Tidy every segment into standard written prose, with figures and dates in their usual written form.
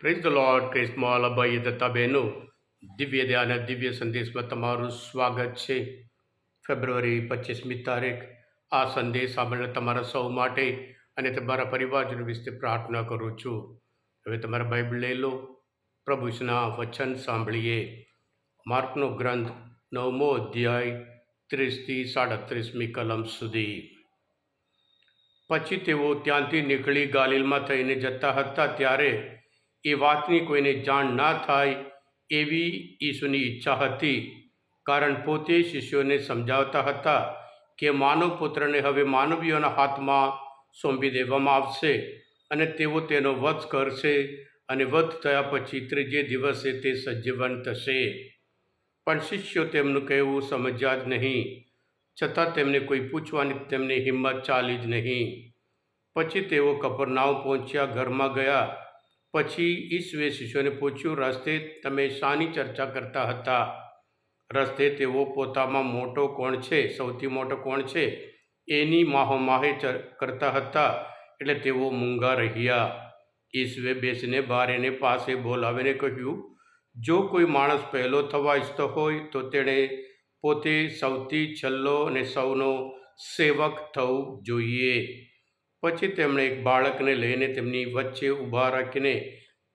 Praise the lord ક્રિસ્મોલ અભય દત્તા બહેનો દિવ્ય ધ્યાન દિવ્ય સંદેશમાં તમારું સ્વાગત છે. ફેબ્રુઆરી 25મી તારીખ આ સંદેશ સાંભળીને તમારા સૌ માટે અને તમારા પરિવારજનો વિશે પ્રાર્થના કરું છું. હવે તમારા બાઇબલ લઈ લો, પ્રભુ ઈસુના વચન સાંભળીએ. માર્કનો ગ્રંથ 9મો અધ્યાય 30થી 37મી કલમ સુધી. પછી તેઓ ત્યાંથી નીકળી ગાલિલમાં થઈને જતા હતા. ત્યારે એ વાતની કોઈને જાણ ના થાય એવી ઈસુની ઈચ્છા હતી, કારણ પોતે શિષ્યોને સમજાવતા હતા કે માનવ પુત્રને હવે માનવીઓના હાથમાં સોંપી દેવામાં આવશે અને તેઓ તેનો વધ કરશે અને વધ થયા પછી ત્રીજે દિવસે તે સજીવન થશે. પણ શિષ્યો તેમનું કહેવું સમજ્યા જ નહીં, છતાં તેમને કોઈ પૂછવાની તેમની હિંમત ચાલી જ નહીં. પછી તેઓ કફરનાહુમ પહોંચ્યા, ઘરમાં ગયા. પછી ઈસુએ શિષ્યોને પૂછ્યું, રસ્તે તમે શાની ચર્ચા કરતા હતા? રસ્તે તેઓ પોતામાં મોટો કોણ છે, સૌથી મોટો કોણ છે, એની માહોમાહે કરતા હતા, એટલે તેઓ મૂંગા રહ્યા. ઈસુએ બેસીને બહાર એને પાસે બોલાવીને કહ્યું, જો કોઈ માણસ પહેલો થવા ઈચ્છતો હોય તો તેણે પોતે સૌથી છેલ્લો અને સૌનો સેવક થવું જોઈએ. પછી તેમણે એક બાળકને લઈને તેમની વચ્ચે ઊભા રાખીને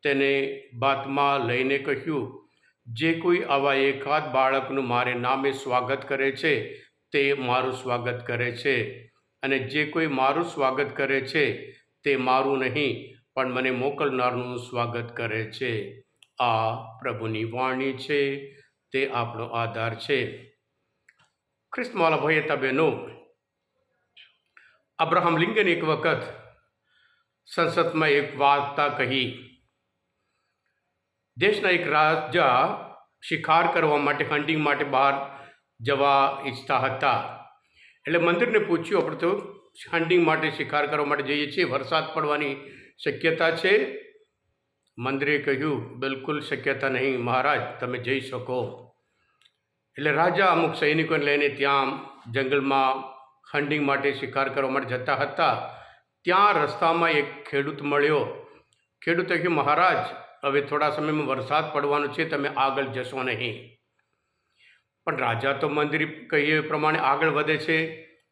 તેને બાતમાં લઈને કહ્યું, જે કોઈ આવા એકાદ બાળકનું મારે નામે સ્વાગત કરે છે તે મારું સ્વાગત કરે છે, અને જે કોઈ મારું સ્વાગત કરે છે તે મારું નહીં પણ મને મોકલનારનું સ્વાગત કરે છે. આ પ્રભુની વાણી છે, તે આપણો આધાર છે. ખ્રિસ્તમાં ભયતા બહેનો, અબ્રાહમ લિંકન એક વખત સંસદમાં એક વાર્તા કહી. દેશના એક રાજા શિકાર કરવા માટે, હન્ટિંગ માટે બહાર જવા ઈચ્છતા હતા. એટલે મંદિરને પૂછ્યું, આપણે તો હન્ટિંગ માટે, શિકાર કરવા માટે જઈએ છીએ, વરસાદ પડવાની શક્યતા છે? મંદિરે કહ્યું, બિલકુલ શક્યતા નહીં મહારાજ, તમે જઈ શકો. એટલે રાજા અમુક સૈનિકોને લઈને ત્યાં જંગલમાં હન્ટિંગ માટે, શિકાર કરવા માટે જતા હતા. ત્યાં રસ્તામાં એક ખેડૂત મળ્યો. ખેડૂતે કહ્યું, મહારાજ, હવે થોડા સમયમાં વરસાદ પડવાનો છે, તમે આગળ જશો નહીં. પણ રાજા તો મંદિર કહીએ એ પ્રમાણે આગળ વધે છે,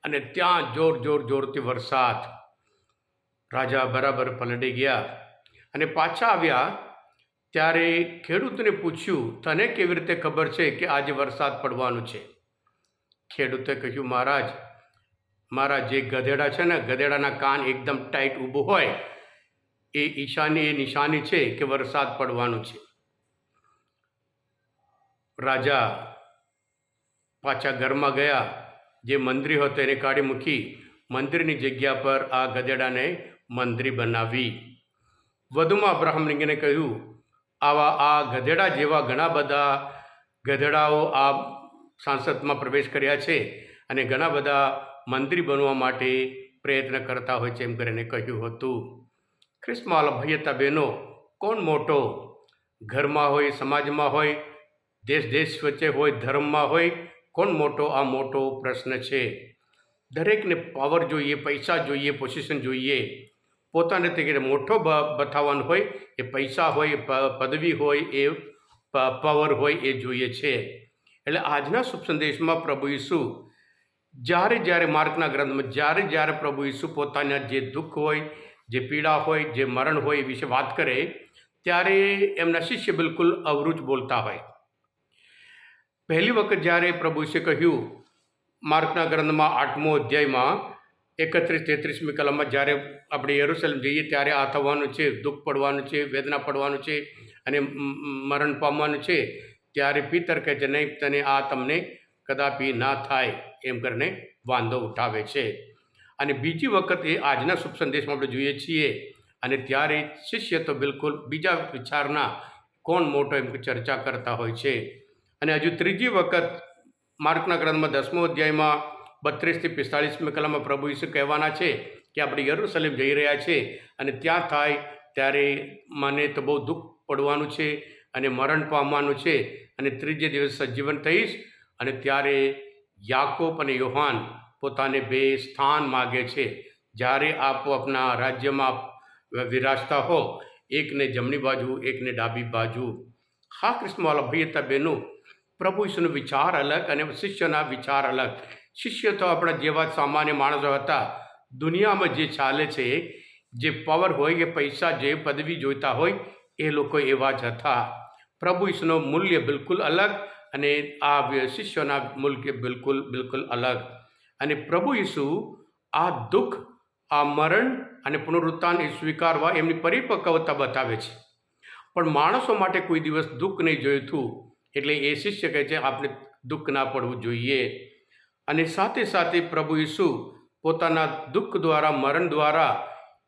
અને ત્યાં જોરથી વરસાદ. રાજા બરાબર પલટી ગયા અને પાછા આવ્યા. ત્યારે ખેડૂતને પૂછ્યું, તને કેવી રીતે ખબર છે કે આજે વરસાદ પડવાનું છે? ખેડૂતે કહ્યું, મહારાજ, મારા જે ગધેડા છે ને, ગધેડાના કાન એકદમ ટાઈટ ઊભું હોય, એ નિશાની છે કે વરસાદ પડવાનું છે. રાજા પાછા ઘરમાં ગયા. જે મંદિર હતો એને કાઢી મૂકી મંદિરની જગ્યા પર આ ગધેડાને મંદિર બનાવી. વધુમાં અબ્રાહમ લિંકને કહ્યું, આ ગધેડા જેવા ઘણા બધા ગધેડાઓ આ સાંસદમાં પ્રવેશ કર્યા છે અને ઘણા બધા મંદિર બનવા માટે પ્રયત્ન કરતા હોય છે, એમ કરીને કહ્યું હતું. ખ્રિસ્તમાં ભયતા બહેનો, કોણ મોટો? ઘરમાં હોય, સમાજમાં હોય, દેશ વચ્ચે હોય, ધર્મમાં હોય, કોણ મોટો? આ મોટો પ્રશ્ન છે. દરેકને પાવર જોઈએ, પૈસા જોઈએ, પોઝિશન જોઈએ. પોતાને તે મોટો બતાવવાનું હોય, એ પૈસા હોય, પદવી હોય, એ પાવર હોય, એ જોઈએ છે. એટલે આજના શુભ સંદેશમાં પ્રભુ ઈસુ જ્યારે માર્કના ગ્રંથમાં જ્યારે પ્રભુ ઈસુ પોતાના જે દુઃખ હોય, જે પીડા હોય, જે મરણ હોય એ વિશે વાત કરે, ત્યારે એમના શિષ્ય બિલકુલ અવરું જ બોલતા હોય. પહેલી વખત જ્યારે પ્રભુ ઈસુએ કહ્યું, માર્કના ગ્રંથમાં 8મો અધ્યાયમાં 31-33મી કલમમાં, જ્યારે આપણે યરુશલેમ જઈએ ત્યારે આ થવાનું છે, દુઃખ પડવાનું છે, વેદના પડવાનું છે અને મરણ પામવાનું છે. ત્યારે પિતર કહે છે, નહીં, તમને કદાપી ના થાય, એમ કરીને વાંધો ઉઠાવે છે. અને બીજી વખત એ આજના શુભ સંદેશમાં આપણે જોઈએ છીએ, અને ત્યારે શિષ્ય તો બિલકુલ બીજા વિચારના, કોણ મોટો, એમ ચર્ચા કરતા હોય છે. અને હજુ ત્રીજી વખત માર્કના ગ્રંથમાં 10મો અધ્યાયમાં 32-45મી કલમમાં પ્રભુ ઈસુ કહેવાના છે કે આપણે યરુશલેમ જઈ રહ્યા છે, અને ત્યાં થાય ત્યારે મને તો બહુ દુઃખ પડવાનું છે અને મરણ પામવાનું છે, અને ત્રીજે દિવસ સજીવન થઈશ. અને ત્યારે યાકોબ અને યોહાન પોતાને 2 સ્થાન માગે છે. જ્યારે આપ આપના રાજ્યમાં વિરાજતા હો, એકને જમણી બાજુ એકને ડાબી બાજુ. હા કૃષ્ણવાલા ભાઈ હતા બહેનો, પ્રભુ ઈસુનો વિચાર અલગ અને શિષ્યના વિચાર અલગ. શિષ્ય તો આપણા જેવા સામાન્ય માણસો હતા. દુનિયામાં જે ચાલે છે, જે પાવર હોય કે પૈસા જે પદવી જોઈતા હોય એ લોકો એવા જ હતા. પ્રભુ ઈસુનો મૂલ્ય બિલકુલ અલગ અને આ શિષ્યોના મૂલ્ય બિલકુલ અલગ. અને પ્રભુ ઈસુ આ દુઃખ, આ મરણ અને પુનરુત્થાન એ સ્વીકારવા એમની પરિપક્વતા બતાવે છે. પણ માણસો માટે કોઈ દિવસ દુઃખ નહીં જોઈતું, એટલે એ શિષ્ય કહે છે આપણે દુઃખ ના પડવું જોઈએ. અને સાથે સાથે પ્રભુ ઈસુ પોતાના દુઃખ દ્વારા, મરણ દ્વારા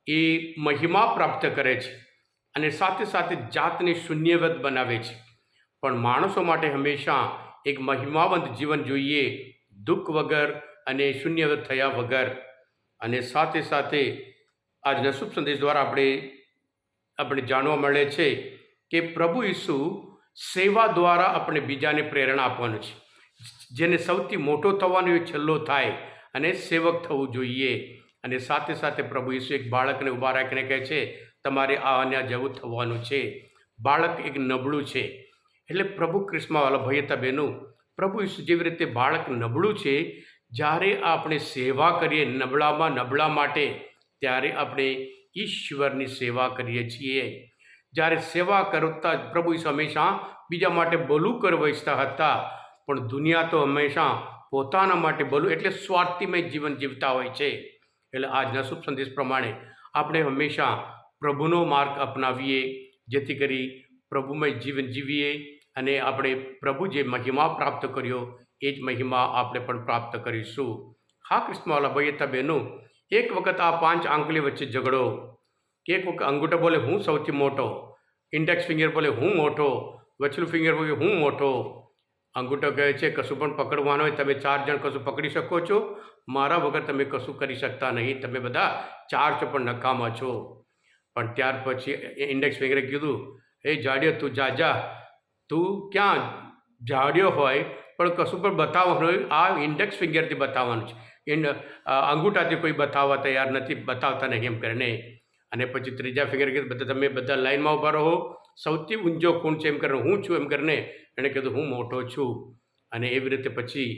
એ મહિમા પ્રાપ્ત કરે છે અને સાથે સાથે જાતને શૂન્યવત બનાવે છે. પણ માણસો માટે હંમેશા એક મહિમાવંત જીવન જોઈએ, દુઃખ વગર અને શૂન્યવત થયા વગર. અને સાથે સાથે આજના શુભ સંદેશ દ્વારા આપણે જાણવા મળે છે કે પ્રભુ ઈસુ સેવા દ્વારા આપણે બીજાને પ્રેરણા આપવાનું છે. જેને સૌથી મોટો થવાનો એ છેલ્લો થાય અને સેવક થવું જોઈએ. અને સાથે સાથે પ્રભુ ઈસુ એક બાળકને ઊભા રાખીને કહે છે તમારે આ અન્ય જેવું થવાનું છે. બાળક એક નબળું છે. એટલે પ્રભુ ક્રિસ્માવાલા ભાઈ હતા બહેનો, પ્રભુ ઈસુ જેવી રીતે બાળક નબળું છે, જ્યારે આપણે સેવા કરીએ નબળામાં નબળા માટે, ત્યારે આપણે ઈશ્વરની સેવા કરીએ છીએ. જ્યારે સેવા કરતા પ્રભુ ઈસુ હંમેશા બીજા માટે ભલું કરવા ઈચ્છતા હતા. પણ દુનિયા તો હંમેશા પોતાના માટે ભલું એટલે સ્વાર્થીમય જીવન જીવતા હોય છે. એટલે આજના શુભ સંદેશ પ્રમાણે આપણે હંમેશા પ્રભુનો માર્ગ અપનાવીએ, જેથી કરી પ્રભુમય જીવન જીવીએ અને આપણે પ્રભુ જે મહિમા પ્રાપ્ત કર્યો એ જ મહિમા આપણે પણ પ્રાપ્ત કરીશું. હા કૃષ્ણવાલા ભાઈ હતા બહેનો, એક વખત આ 5 આંગળી વચ્ચે ઝઘડો. એક વખત અંગૂઠો બોલે હું સૌથી મોટો, ઇન્ડેક્સ ફિંગર બોલે હું મોટો, વચલું ફિંગર બોલે હું મોટો. અંગૂઠો કહે છે કશું પણ પકડવાનું હોય તમે 4 જણ કશું પકડી શકો છો, મારા વગર તમે કશું કરી શકતા નહીં, તમે બધા 4 છો પણ નકામા છો. પણ ત્યાર પછી ઇન્ડેક્સ ફિંગરે કીધું એ જાડ્યો તું જા, તું ક્યાં જાડ્યો હોય પણ કશું પણ બતાવવાનું હોય આ ઇન્ડેક્સ ફિંગરથી બતાવવાનું છે, અંગૂઠાથી કોઈ બતાવવા તૈયાર નથી, બતાવતા નહીં એમ કરીને. અને પછી ત્રીજા ફિંગર કીધું તમે બધા લાઈનમાં ઊભા રહો, સૌથી ઊંચો કોણ છે એમ કરીને હું છું એમ કરીને એણે કીધું હું મોટો છું. અને એવી રીતે પછી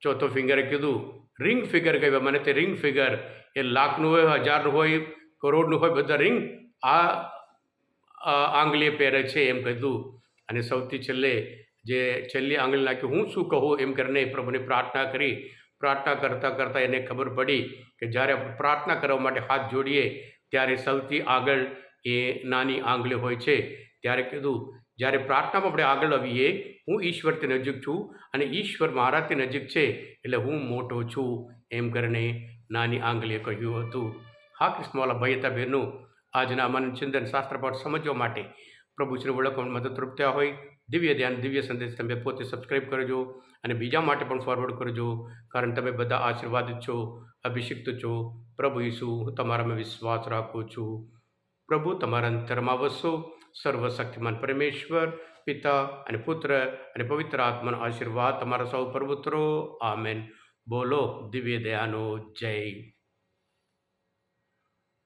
ચોથો ફિંગરે કીધું રિંગ ફિગર કહ્યું, મને તે રિંગ ફિગર એ લાખનું હોય, 1000નું હોય, કરોડનું હોય, બધા રિંગ આ આંગળીએ પહેરે છે એમ કીધું. અને સૌથી છેલ્લે જે છેલ્લી આંગળી નાખી હું શું કહું એમ કરીને પ્રભુને પ્રાર્થના કરી. પ્રાર્થના કરતાં કરતાં એને ખબર પડી કે જ્યારે પ્રાર્થના કરવા માટે હાથ જોડીએ ત્યારે સૌથી આગળ એ નાની આંગળી હોય છે. ત્યારે કીધું જ્યારે પ્રાર્થનામાં આપણે આગળ આવીએ હું ઈશ્વરથી નજીક છું અને ઈશ્વર મારાથી નજીક છે એટલે હું મોટો છું એમ કરીને નાની આંગળીએ કહ્યું હતું. હા કૃષ્ણવાલા ભાઈ હતા બહેનો, આજના મન ચિંતન શાસ્ત્રપાઠ સમજવા માટે પ્રભુ શ્રી ઓળખવામાં મદદરૂપ થયા હોય દિવ્ય ધ્યાન, દિવ્ય સંદેશ તમે પોતે સબસ્ક્રાઈબ કરજો અને બીજા માટે પણ ફોરવર્ડ કરજો, કારણ તમે બધા આશીર્વાદિત છો, અભિષિક્ત છો. પ્રભુ ઈસુ હું તમારામાં વિશ્વાસ રાખું છું. પ્રભુ તમારા અંતરમાં વસો. સર્વશક્તિમાન પરમેશ્વર પિતા અને પુત્ર અને પવિત્ર આત્માનો આશીર્વાદ તમારા સૌ પર ઉતરો. આમેન. બોલો દિવ્ય દયાનો જય.